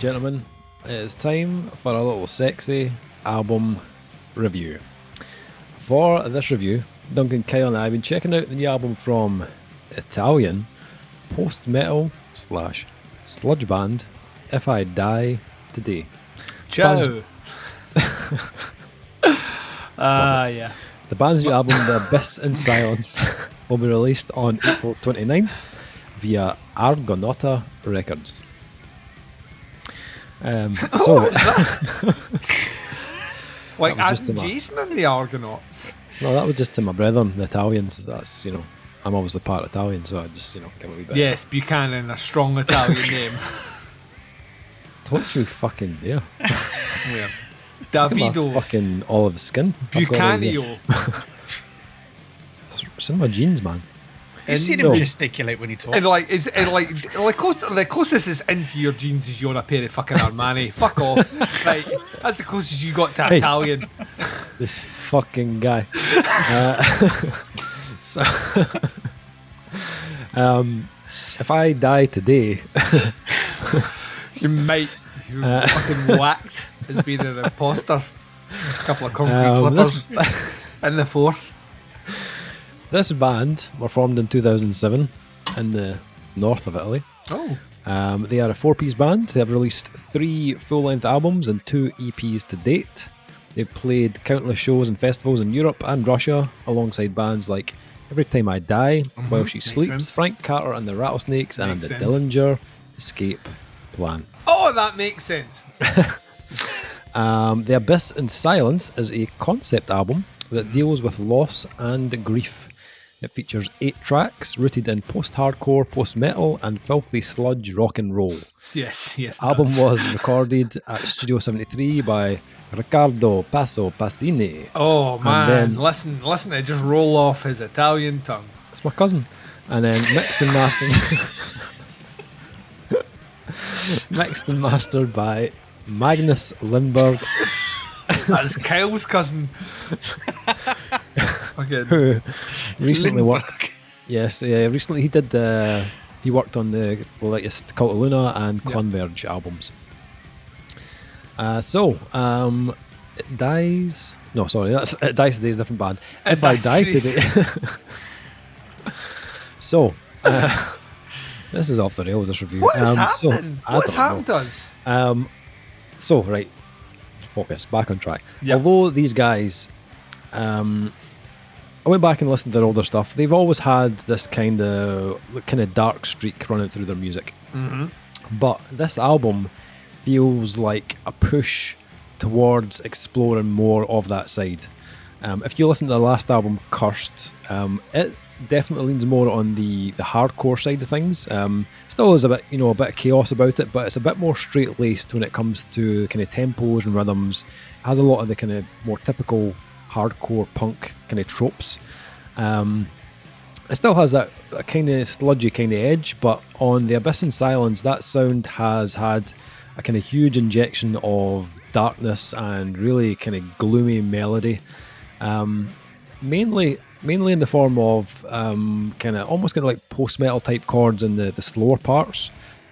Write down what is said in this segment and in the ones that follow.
gentlemen, it is time for a little sexy album review. For this review, Duncan Kyle and I have been checking out the new album from Italian post-metal / sludge band If I Die Today. Ciao. Yeah. The band's new album, The Abyss in Silence, will be released on April 29th via Argonauta Records. Like Adam Jason and the Argonauts. No, that was just to my brethren, the Italians. That's, I'm obviously part Italian, so I just, give it a wee bit. Yes, Buchanan, a strong Italian name. Don't you fucking dare. Yeah. Davido. Fucking olive skin. Bucanio. It's in my jeans, man. You see him gesticulate when he talks. And the closest is into your jeans is you're a pair of fucking Armani. Fuck off. Right, that's the closest you got to Italian. This fucking guy. If I die today, you might. You're fucking whacked as being an imposter. A couple of concrete slippers in the fourth. This band were formed in 2007 in the north of Italy. Oh. They are a 4-piece band. They have released 3 full-length albums and 2 EPs to date. They've played countless shows and festivals in Europe and Russia alongside bands like Every Time I Die, While She Sleeps, sense. Frank Carter and the Rattlesnakes, and Makes the sense. Dillinger Escape Plan. Oh, that makes sense. The Abyss in Silence is a concept album that deals with loss and grief. It features 8 tracks rooted in post-hardcore, post-metal, and filthy sludge rock and roll. Yes. The album was recorded at Studio 73 by Riccardo Passo Passini. Oh man, then, listen to it just roll off his Italian tongue. It's my cousin. And then mixed and mastered by Magnus Lindberg. That's Kyle's cousin. Who recently worked. Yes, recently he did. He worked on the latest Cult of Luna and Converge albums. It dies. No, sorry, It Dies Today is a different band. If I Die Today. This is off the rails. This review. What is happening? What's happened to us? Right, focus. Back on track. Yep. Although these guys, I went back and listened to their older stuff. They've always had this kind of dark streak running through their music. Mm-hmm. But this album feels like a push towards exploring more of that side. If you listen to the last album, Cursed, it definitely leans more on the hardcore side of things. Still is a bit of chaos about it, but it's a bit more straight-laced when it comes to kind of tempos and rhythms. It has a lot of the kind of more typical hardcore punk kind of tropes. It still has that kind of sludgy kind of edge, but on The Abyss in Silence, that sound has had a kind of huge injection of darkness and really kind of gloomy melody, mainly in the form of kind of like post-metal type chords in the slower parts.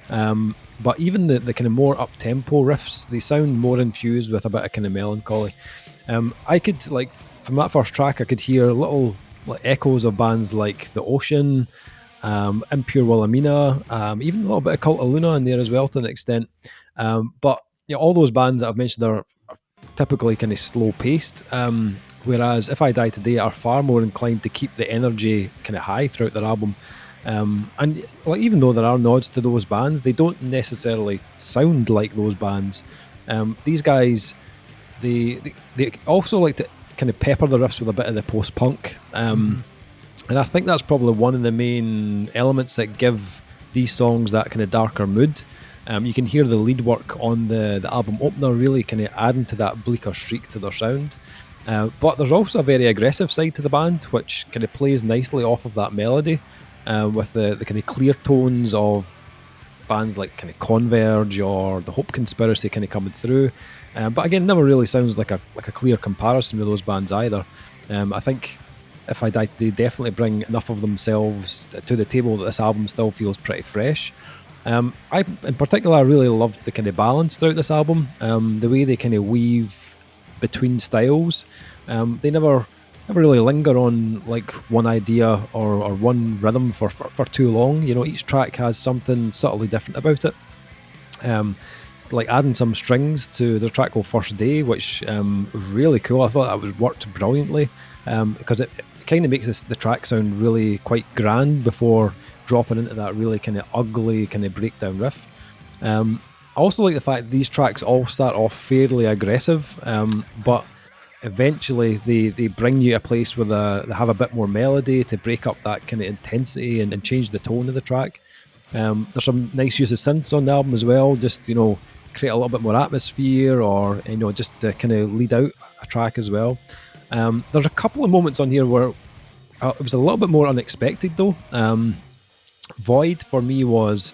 But even the kind of more up-tempo riffs, they sound more infused with a bit of kind of melancholy. I could, from that first track, I could hear little echoes of bands like The Ocean, Impure Wilhelmina, even a little bit of Cult of Luna in there as well to an extent. But all those bands that I've mentioned are typically kind of slow-paced, whereas If I Die Today are far more inclined to keep the energy kind of high throughout their album. And even though there are nods to those bands, they don't necessarily sound like those bands. These guys, they also like to kind of pepper the riffs with a bit of the post-punk. And I think that's probably one of the main elements that give these songs that kind of darker mood. You can hear the lead work on the album opener really kind of adding to that bleaker streak to their sound. But there's also a very aggressive side to the band, which kind of plays nicely off of that melody, with the kind of clear tones of bands like kind of Converge or the Hope Conspiracy kind of coming through. But again, never really sounds like a clear comparison with those bands either. I think If I Die Today definitely bring enough of themselves to the table that this album still feels pretty fresh. I, in particular, really loved the kind of balance throughout this album. The way they kind of weave between styles. They never really linger on like one idea or one rhythm for too long. You know, each track has something subtly different about it. Like adding some strings to their track called First Day, which really cool. I thought that was worked brilliantly because it kind of makes the track sound really quite grand before dropping into that really kind of ugly kind of breakdown riff. I also like the fact that these tracks all start off fairly aggressive, but eventually they bring you a place where they have a bit more melody to break up that kind of intensity and change the tone of the track. There's some nice use of synths on the album as well, just, you know, create a little bit more atmosphere or, you know, just to kind of lead out a track as well. There's a couple of moments on here where it was a little bit more unexpected though. Void for me was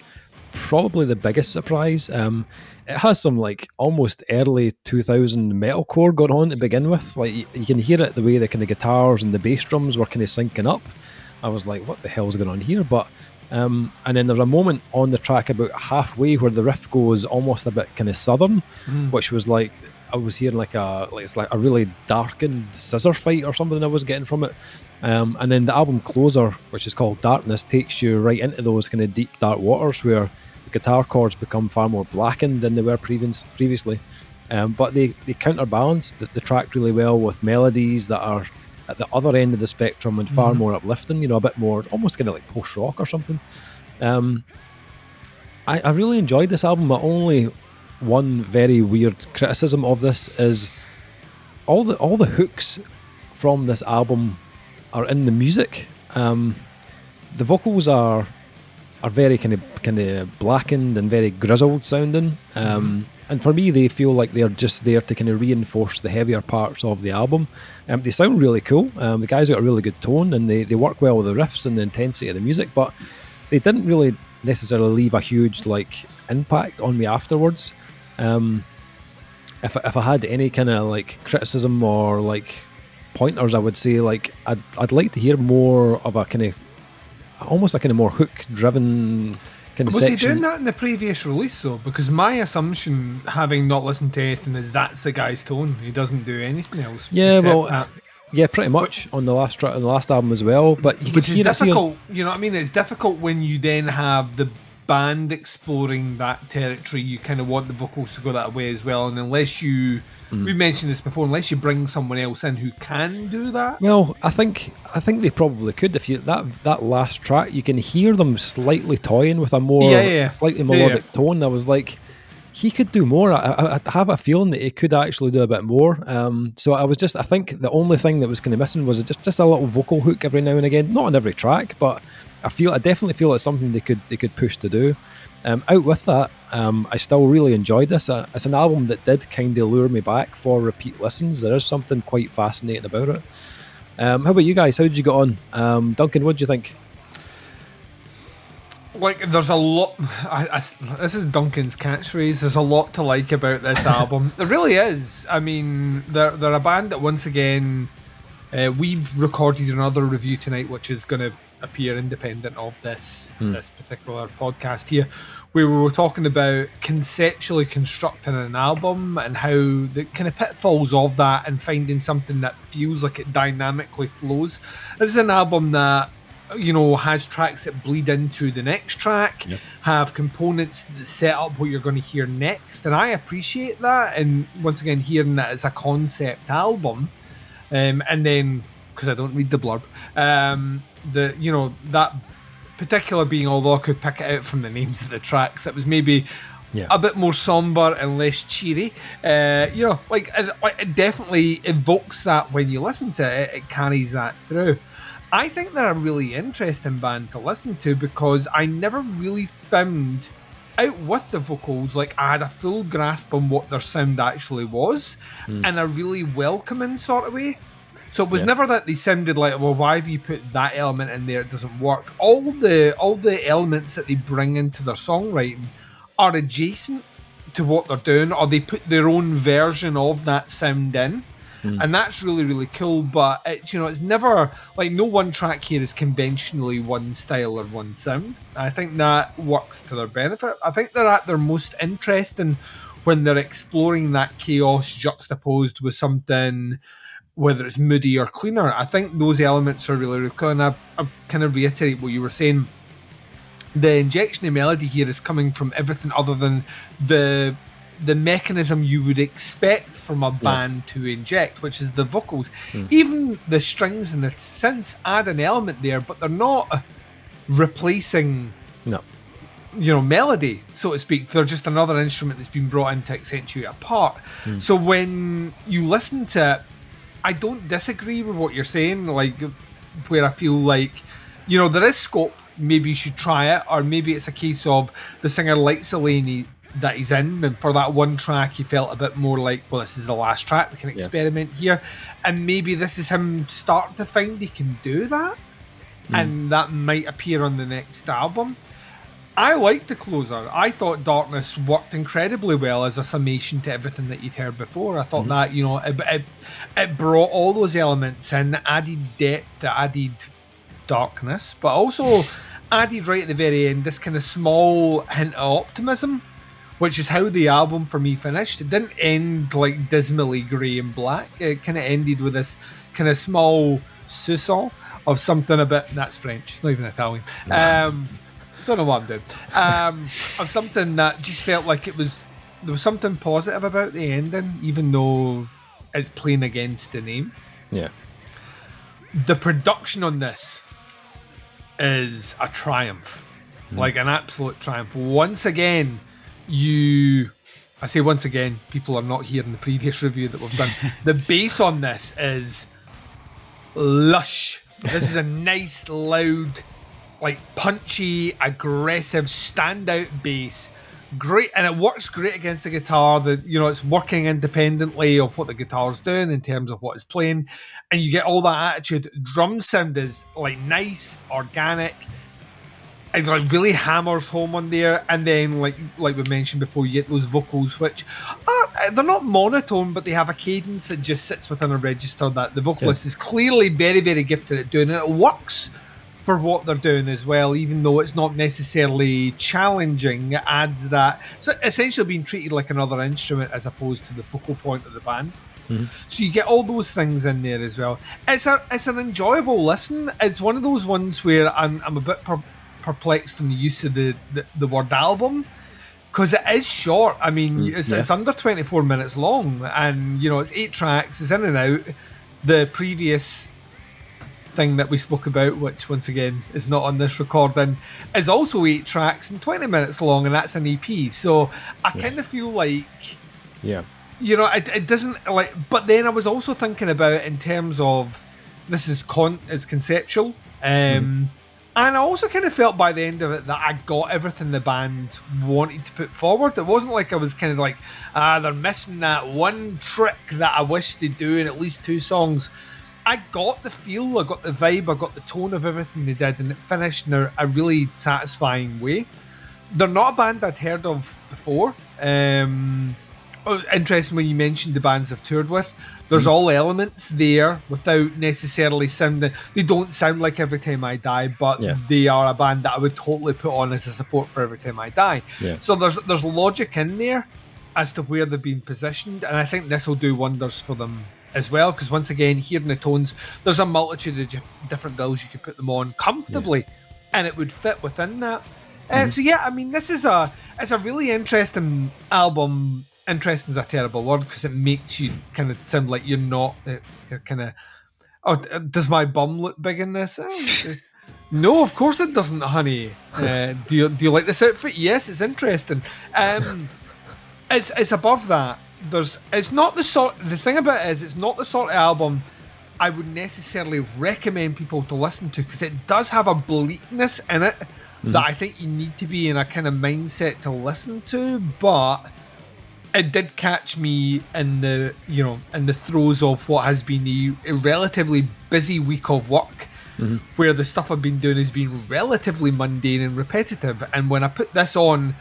probably the biggest surprise. It has some like almost early 2000 metalcore going on to begin with. Like you can hear it the way the kind of guitars and the bass drums were kind of syncing up. I was like, what the hell's going on here? But and then there's a moment on the track about halfway where the riff goes almost a bit kind of southern, which was like I was hearing it's like a really darkened scissor fight or something I was getting from it. And then the album closer, which is called Darkness, takes you right into those kind of deep dark waters where the guitar chords become far more blackened than they were previously. But they counterbalance the track really well with melodies that are at the other end of the spectrum and far more uplifting, you know, a bit more almost kind of like post-rock or something. I really enjoyed this album. My only one very weird criticism of this is all the hooks from this album are in the music. The vocals are very kind of blackened and very grizzled sounding. And for me, they feel like they're just there to kind of reinforce the heavier parts of the album. They sound really cool. The guys got a really good tone and they work well with the riffs and the intensity of the music, but they didn't really necessarily leave a huge like impact on me afterwards. If I had any kind of like criticism or like pointers, I would say like I'd like to hear more of a kind of almost a kind of more hook driven kind of was section. he doing that in the previous release though? Because my assumption, having not listened to anything, is that's the guy's tone. He doesn't do anything else. Yeah, well, yeah, pretty much on the last album as well. But you could hear it's difficult. You know what I mean? It's difficult when you then have the band exploring that territory. You kind of want the vocals to go that way as well, and unless you, we've mentioned this before, unless you bring someone else in who can do that. Well, I think they probably could. If you that last track, you can hear them slightly toying with a more slightly melodic tone. I was like, he could do more. I have a feeling that he could actually do a bit more. So I think the only thing that was kind of missing was just a little vocal hook every now and again. Not on every track, but I definitely feel it's something they could push to do. Out with that, I still really enjoyed this. It's an album that did kind of lure me back for repeat listens. There is something quite fascinating about it. How about you guys? How did you get on? Duncan, what do you think? Like, there's a lot. This is Duncan's catchphrase. There's a lot to like about this album. There really is. I mean, they're a band that once again, we've recorded another review tonight, which is going to appear independent of this particular podcast here, where we were talking about conceptually constructing an album and how the kind of pitfalls of that and finding something that feels like it dynamically flows. This is an album that, you know, has tracks that bleed into the next track, have components that set up what you're going to hear next, and I appreciate that. And once again, hearing that as a concept album, and then because I don't read the blurb, that particular being, although I could pick it out from the names of the tracks, that was maybe a bit more somber and less cheery. It definitely evokes that when you listen to it. It carries that through. I think they're a really interesting band to listen to because I never really found out with the vocals, like I had a full grasp on what their sound actually was in a really welcoming sort of way. So it was never that they sounded like, well, why have you put that element in there? It doesn't work. All the elements that they bring into their songwriting are adjacent to what they're doing, or they put their own version of that sound in. and that's really, really cool. But it's, you know, it's never like, no one track here is conventionally one style or one sound. I think that works to their benefit. I think they're at their most interesting when they're exploring that chaos juxtaposed with something, whether it's moody or cleaner. I think those elements are really, really cool. And I kind of reiterate what you were saying. The injection of melody here is coming from everything other than the mechanism you would expect from a band to inject, which is the vocals. Even the strings and the synths add an element there, but they're not replacing melody, so to speak. They're just another instrument that's been brought in to accentuate a part. So when you listen to it, I don't disagree with what you're saying, like, where I feel like, you know, there is scope. Maybe you should try it, or maybe it's a case of the singer likes the lane that he's in, and for that one track he felt a bit more like, well, this is the last track, we can experiment here, and maybe this is him starting to find he can do that, and that might appear on the next album. I liked the closer. I thought Darkness worked incredibly well as a summation to everything that you'd heard before. I thought that, you know, it brought all those elements in, added depth, it added darkness, but also added right at the very end this kind of small hint of optimism, which is how the album for me finished. It didn't end like dismally grey and black. It kind of ended with this kind of small soupçon of something a bit, that's French, it's not even Italian, don't know what I'm doing, of something that just felt like there was something positive about the ending, even though it's playing against the name. The production on this is a triumph, like an absolute triumph. Once again, I say once again, people are not here in the previous review that we've done. The bass on this is lush. This is a nice, loud, like punchy, aggressive, standout bass. Great, and it works great against the guitar. That, you know, it's working independently of what the guitar's doing in terms of what it's playing, and you get all that attitude. Drum sound is like nice, organic. It like really hammers home on there, and then like we mentioned before, you get those vocals which they're not monotone, but they have a cadence that just sits within a register that the vocalist is clearly very, very gifted at doing, and it works for what they're doing as well, even though it's not necessarily challenging. It adds that, so essentially being treated like another instrument as opposed to the focal point of the band. So you get all those things in there as well. It's an enjoyable listen. It's one of those ones where I'm a bit perplexed on the use of the word album, because it is short. I mean, it's under 24 minutes long, and you know, it's 8 tracks, it's in and out. The previous thing that we spoke about, which once again is not on this recording, is also 8 tracks and 20 minutes long, and that's an EP. So I kind of feel like, you know, it doesn't like. But then I was also thinking about it in terms of this is it's conceptual, and I also kind of felt by the end of it that I got everything the band wanted to put forward. It wasn't like I was kind of like, they're missing that one trick that I wish they'd do in at least 2 songs. I got the feel, I got the vibe, I got the tone of everything they did, and it finished in a really satisfying way. They're not a band I'd heard of before. Interesting when you mentioned the bands I've toured with. There's all elements there without necessarily sounding. They don't sound like Every Time I Die, but they are a band that I would totally put on as a support for Every Time I Die. So there's logic in there as to where they've been positioned, and I think this will do wonders for them as well, because once again, hearing the tones, there's a multitude of different bills you could put them on comfortably, and it would fit within that. So yeah, I mean, it's a really interesting album. Interesting is a terrible word, because it makes you kind of sound like you're kind of, oh, does my bum look big in this? No, of course it doesn't, honey. Do you like this outfit? Yes, it's interesting. It's above that. It's not the sort. The thing about it is, it's not the sort of album I would necessarily recommend people to listen to, because it does have a bleakness in it that I think you need to be in a kind of mindset to listen to. But it did catch me in the throes of what has been a relatively busy week of work, where the stuff I've been doing has been relatively mundane and repetitive. And when I put this on,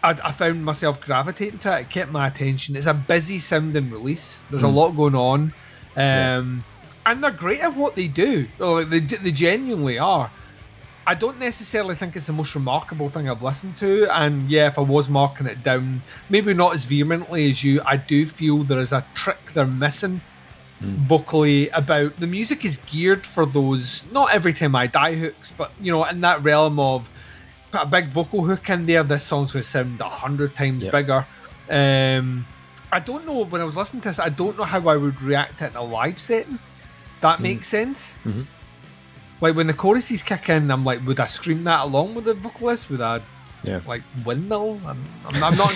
I found myself gravitating to it. It kept my attention. It's a busy sounding release. There's a lot going on. And they're great at what they do. They genuinely are. I don't necessarily think it's the most remarkable thing I've listened to. And yeah, if I was marking it down, maybe not as vehemently as you, I do feel there is a trick they're missing vocally about. The music is geared for those, not Every Time I Die hooks, but, you know, in that realm of put a big vocal hook in there, this song's going to sound 100 times bigger. I don't know, when I was listening to this, I don't know how I would react to it in a live setting. That makes sense. Like when the choruses kick in, I'm like, would I scream that along with the vocalist? Would I like windmill? I'm not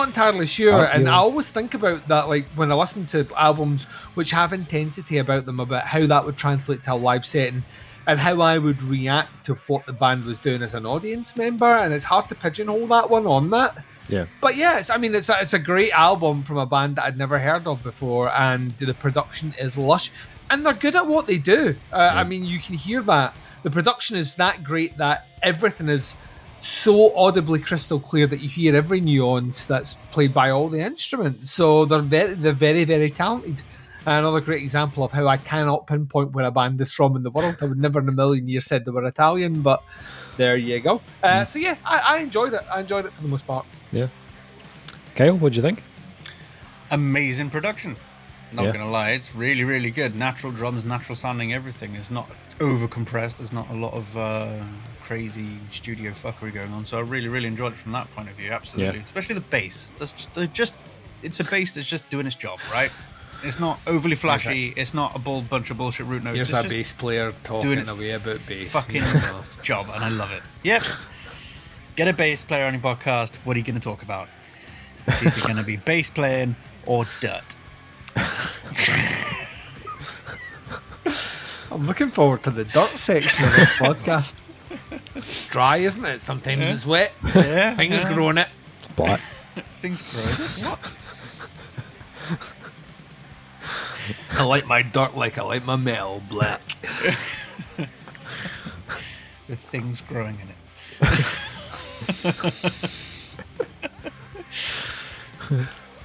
entirely sure. And I always think about that, like when I listen to albums which have intensity about them, about how that would translate to a live setting and how I would react to what the band was doing as an audience member. And it's hard to pigeonhole that one on that. Yeah. But yeah, it's a great album from a band that I'd never heard of before, and the production is lush. And they're good at what they do. I mean, you can hear that. The production is that great that everything is so audibly crystal clear that you hear every nuance that's played by all the instruments. So they're very, very talented. Another great example of how I cannot pinpoint where a band is from in the world. I would never in a million years said they were Italian, but there you go. So yeah, I enjoyed it. I enjoyed it for the most part. Yeah. Kyle, what do you think? Amazing production. Not gonna lie, it's really, really good. Natural drums, natural sounding, everything. It's not over compressed. There's not a lot of crazy studio fuckery going on. So I really, really enjoyed it from that point of view. Absolutely, especially the bass. It's a bass that's just doing its job, right? It's not overly flashy. It's not a bunch of bullshit root notes. Here's a bass player talking away about bass. Fucking job, and I love it. Yep. Get a bass player on your podcast. What are you going to talk about? Is it going to be bass playing or dirt? I'm looking forward to the dirt section of this podcast. It's dry, isn't it? Sometimes it's wet. Yeah. Things grow in it. It's black. Things grow. What? I like my dirt like I like my metal black. With things growing in it.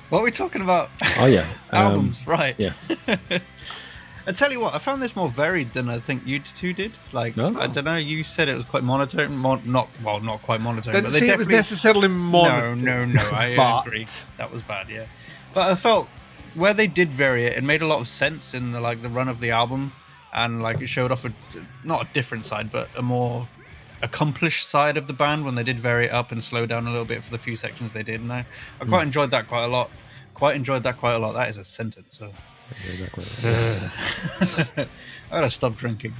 What are we talking about? Oh yeah, albums, right? Yeah. I tell you what, I found this more varied than I think you two did. Like, I don't know. You said it was quite monotone. Not quite monotone. Didn't but say it was necessarily monotone. No. I agree. That was bad. Yeah, but I felt where they did vary it, it made a lot of sense in the run of the album, and like it showed off not a different side, but a more accomplished side of the band when they did vary it up and slow down a little bit for the few sections they did. And I quite enjoyed that quite a lot. That is a sentence. So. Exactly. I gotta stop drinking.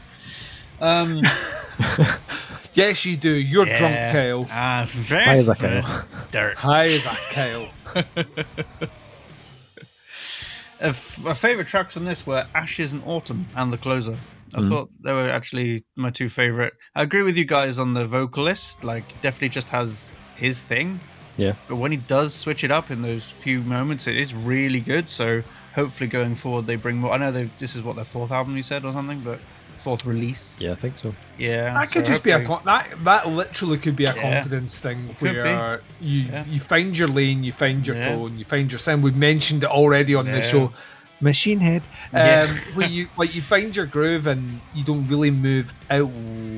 Yes, you do. You're drunk, Kyle. High as a Kyle. Dirt. High as a Kyle. My favourite tracks on this were Ashes and Autumn and The Closer. I thought they were actually my two favourite. I agree with you guys on the vocalist. Like, definitely just has his thing. Yeah. But when he does switch it up in those few moments, it is really good. So hopefully going forward they bring more. I know this is what their fourth album you said or something, but fourth release. Yeah, I think so. Yeah, that could just be that literally could be a confidence thing where you find your lane, you find your tone, you find your sound. We've mentioned it already on the show, Machine Head, where you find your groove and you don't really move out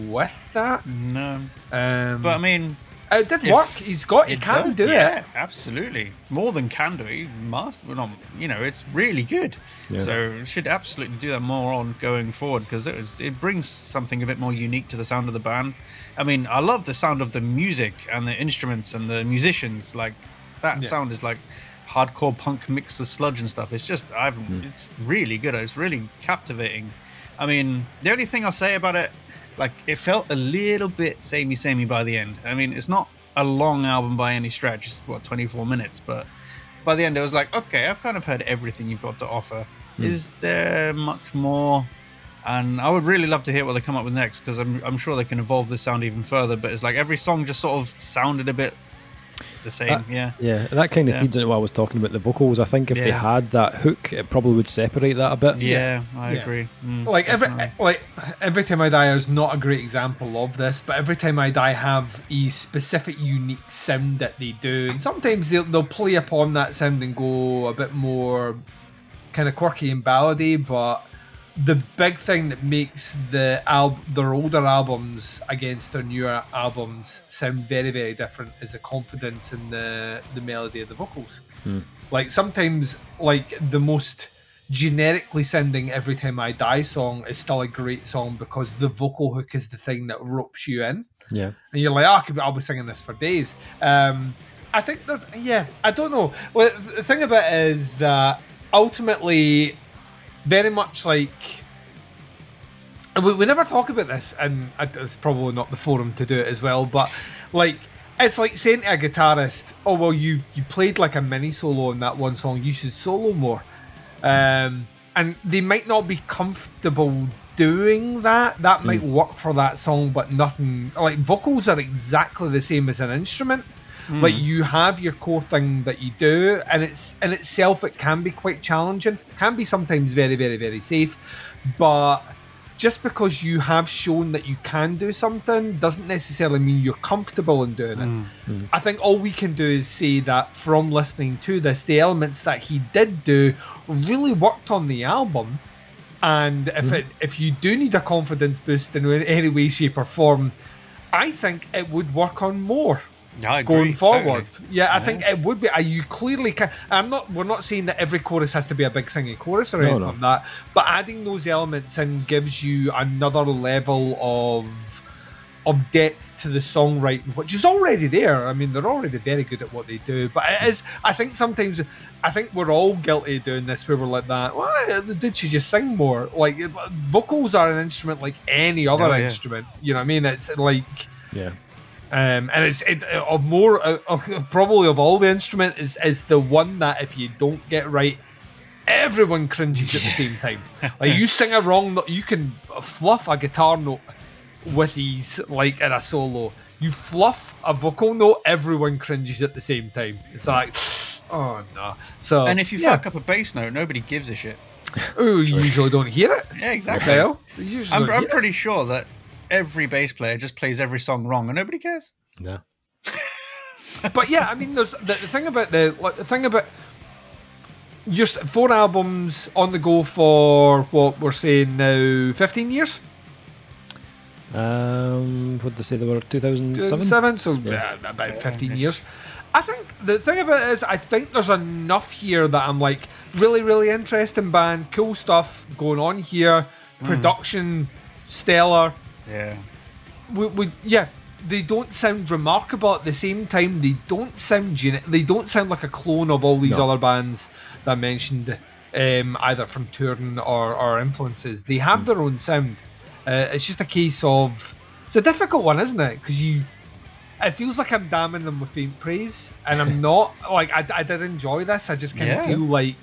with that. No, but I mean. It did work. He can do it. Absolutely. More than can do. He must. It's really good. Yeah. So should absolutely do that more on going forward, because it brings something a bit more unique to the sound of the band. I mean, I love the sound of the music and the instruments and the musicians. Like that sound is like hardcore punk mixed with sludge and stuff. It's just, it's really good. It's really captivating. I mean, the only thing I'll say about it, like, it felt a little bit samey by the end. I mean, it's not a long album by any stretch. It's 24 minutes, but by the end it was like, okay, I've kind of heard everything you've got to offer. Is there much more? And I would really love to hear what they come up with next, because I'm sure they can evolve this sound even further. But it's like every song just sort of sounded a bit the same. Yeah, that kind of feeds into what I was talking about, the vocals. I think if they had that hook, it probably would separate that a bit. Yeah, I agree. Like every Time I Die is not a great example of this, but Every Time I Die have a specific unique sound that they do, and sometimes they'll play upon that sound and go a bit more kind of quirky and ballady. But the big thing that makes their older albums against their newer albums sound very, very different is the confidence in the melody of the vocals. Like sometimes, like the most generically sounding Every Time I Die song is still a great song because the vocal hook is the thing that ropes you in. Yeah, and you're like, I'll be singing this for days. I think I don't know. Well, the thing about it is that ultimately, very much like we never talk about this, and it's probably not the forum to do it as well, but like it's like saying to a guitarist, oh well, you played like a mini solo in that one song, you should solo more. And they might not be comfortable doing that might work for that song, but nothing like vocals are exactly the same as an instrument. Like you have your core thing that you do, and it's in itself it can be quite challenging, can be sometimes very, very, very safe, but just because you have shown that you can do something doesn't necessarily mean you're comfortable in doing it. I think all we can do is say that from listening to this, the elements that he did do really worked on the album, and if you do need a confidence boost in any way, shape or form, I think it would work on more. Yeah, I agree, going forward. Totally. I think it would be. You clearly can. We're not saying that every chorus has to be a big singing chorus or anything like that. But adding those elements in gives you another level of depth to the songwriting, which is already there. I mean, they're already very good at what they do. But it is. I think sometimes we're all guilty of doing this, where we're like that. Why did she just sing more? Like vocals are an instrument like any other instrument. You know what I mean? It's like and it's probably of all the instrument is the one that if you don't get right, everyone cringes at the same time. Like you sing a wrong note, you can fluff a guitar note with ease, like in a solo. You fluff a vocal note, everyone cringes at the same time. It's like, oh no. So and if you fuck up a bass note, nobody gives a shit. Oh, you usually don't hear it. Yeah, exactly. I'm pretty sure that every bass player just plays every song wrong and nobody cares. No. But yeah, I mean, there's the thing about your 4 albums on the go for what we're saying now 15 years. What did they say they were? 2007? So about 15 years. I think the thing about it is I think there's enough here that I'm like really, really interesting band, cool stuff going on here, production stellar. Yeah. They don't sound remarkable at the same time. They don't sound they don't sound like a clone of all these other bands that I mentioned, either from touring or influences. They have their own sound. It's just a case of it's a difficult one, isn't it? Because it feels like I'm damning them with faint praise, and I'm not. Like I did enjoy this. I just kind of feel like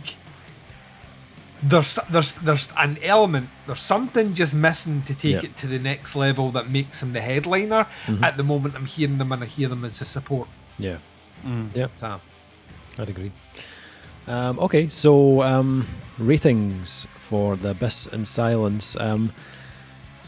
there's an element, there's something just missing to take it to the next level that makes them the headliner. At the moment I'm hearing them and I hear them as a support. Yeah. So I'd agree. Okay, so ratings for The Abyss and Silence.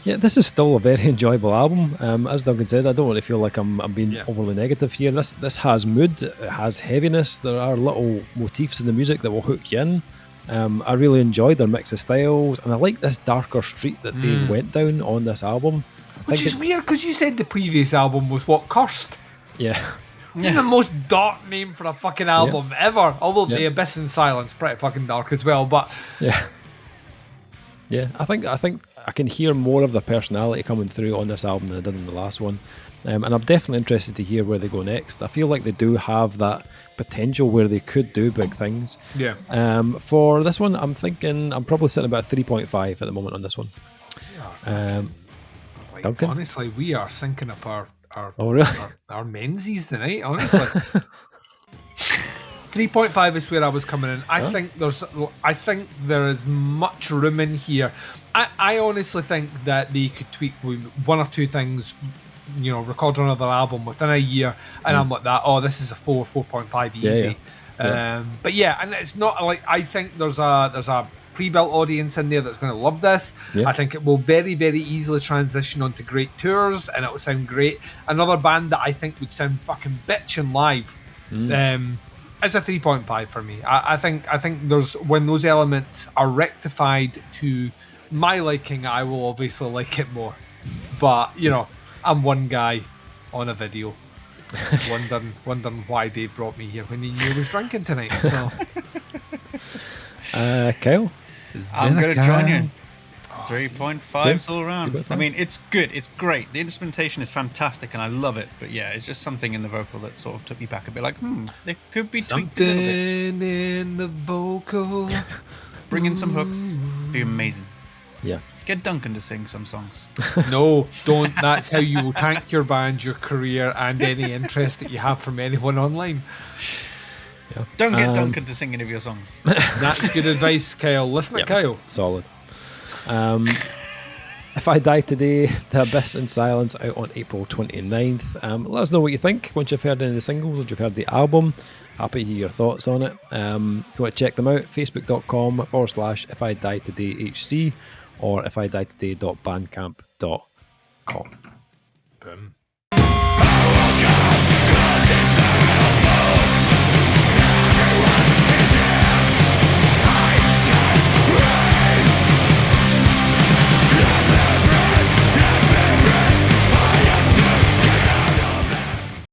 This is still a very enjoyable album. As Duncan said, I don't want to feel like I'm being overly negative here. This has mood, it has heaviness, there are little motifs in the music that will hook you in. I really enjoyed their mix of styles, and I like this darker street that they went down on this album. Which is weird, because you said the previous album was what, Cursed? Yeah. Which is the most dark name for a fucking album ever. Although The Abyss and Silence, pretty fucking dark as well, but... Yeah, I think I can hear more of the personality coming through on this album than I did in the last one. And I'm definitely interested to hear where they go next. I feel like they do have that potential where they could do big things. Yeah. For this one, I'm probably sitting about 3.5 at the moment on this one. Duncan? Honestly, we are syncing up our menzies tonight, honestly. 3.5 is where I was coming in. I think there is much room in here. I honestly think that they could tweak one or two things record another album within a year, and I'm like that. Oh, this is a 4.5 easy. But yeah, and it's not like I think there's a pre-built audience in there that's going to love this. I think it will very, very easily transition onto great tours, and it will sound great. Another band that I think would sound fucking bitchin' live is a 3.5 for me. I think there's, when those elements are rectified to my liking, I will obviously like it more. But I'm one guy on a video wondering why Dave brought me here when he knew I was drinking tonight. So Kyle, I'm going to join you. 3.5s all around. I mean, it's good. It's great. The instrumentation is fantastic, and I love it. But yeah, it's just something in the vocal that sort of took me back a bit. Like, they could be tweaked a little bit. Something in the vocal. Bring in some hooks. Be amazing. Yeah. Get Duncan to sing some songs. No, don't. That's how you will tank your band, your career, and any interest that you have from anyone online. Yeah. Don't get Duncan to sing any of your songs. That's good advice, Kyle. Listen to Kyle. Solid. If I Die Today, The Abyss in Silence, out on April 29th. Let us know what you think once you've heard any of the singles, once you've heard the album. Happy to hear your thoughts on it. If you want to check them out, facebook.com/If I Die Today HC or ifidie today.bandcamp.com. Boom.